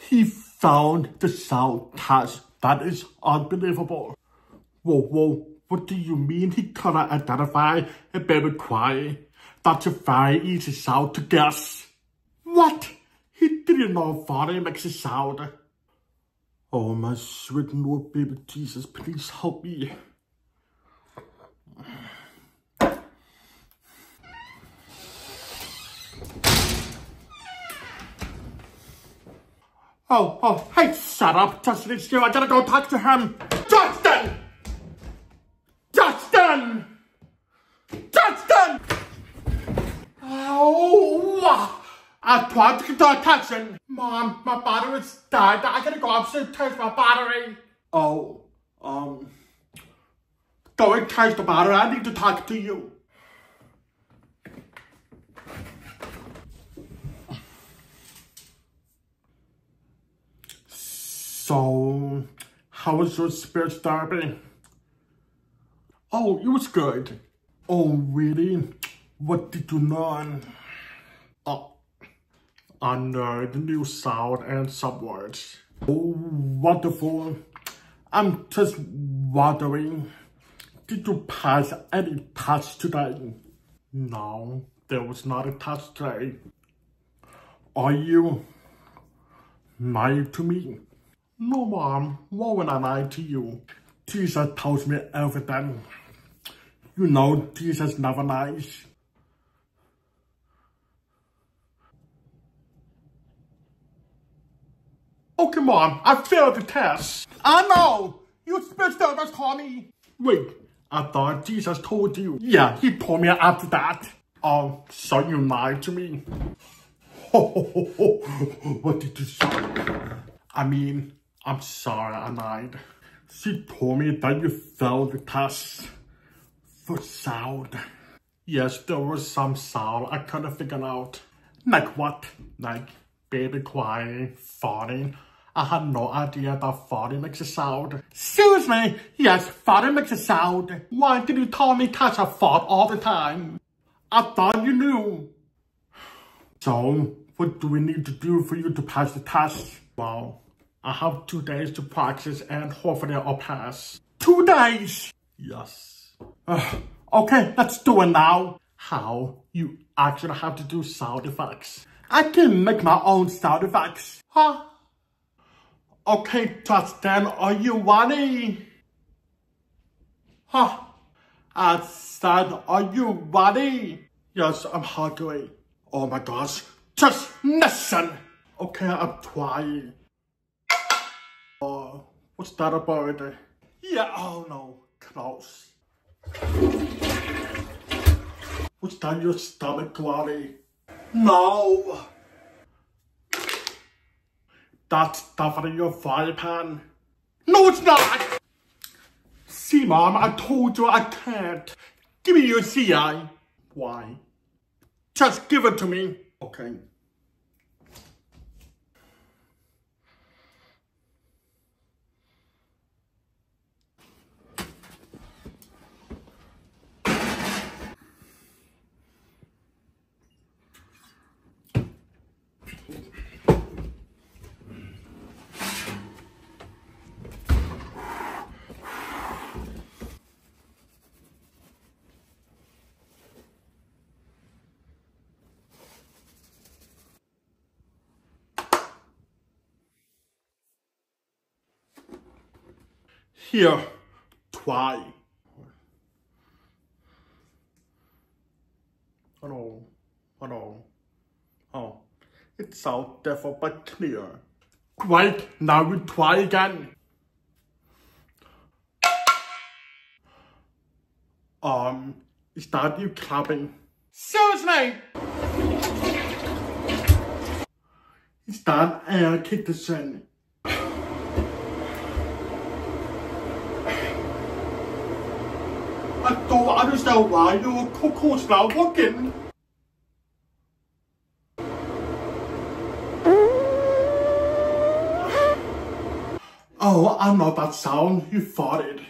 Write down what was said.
He found the sound task. That is unbelievable. Whoa, what do you mean he cannot identify a baby cry? That's a very easy sound to guess. What? He didn't know farting makes a sound. Oh my sweet Lord baby Jesus, please help me. Oh, hey, shut up, Justin, it's you. I gotta go talk to him. Justin! Oh, I tried to get attention. Mom, my battery's dead. I gotta go upstairs and change my battery. Oh, go and change the battery. I need to talk to you. So, how was your speech therapy? Oh, it was good. Oh, really? What did you learn? Oh, I know the new sound and some words. Oh, wonderful. I'm just wondering, did you pass any tests today? No, there was not a test today. Are you lying to me? No, Mom, why would I lie to you? Jesus tells me everything. You know, Jesus never lies. Oh, come on, I failed the test. I know, you speech therapist called me. Wait, I thought Jesus told you. Yeah, he told me after that. Oh, so you lied to me. What did you say? I mean, I'm sorry I lied. She told me that you failed the test for sound. Yes, there was some sound I couldn't figure out. Like what? Like baby crying, farting. I had no idea that farting makes a sound. Seriously? Yes, farting makes a sound. Why did you tell me cats are fart all the time? I thought you knew. So, what do we need to do for you to pass the test? Well, I have 2 days to practice and hopefully I'll pass. 2 days? Yes. Okay, let's do it now. How? You actually have to do sound effects. I can make my own sound effects. Huh? Okay, Justin, are you ready? Huh? I said, are you ready? Yes, I'm hungry. Oh my gosh, just listen. Okay, I'm trying. What's that about? Yeah, oh no, close. What's that your stomach growling? No. That's definitely your frying pan. No, it's not. See, Mom, I told you I can't. Give me your CI. Why? Just give it to me. Okay. Here, try. Hello. Oh, it sounds different but clear. Great, now we try again. Is that you clapping? Seriously? Is that air conditioning? I don't understand why your coco's not working. Oh, I know that sound. You farted.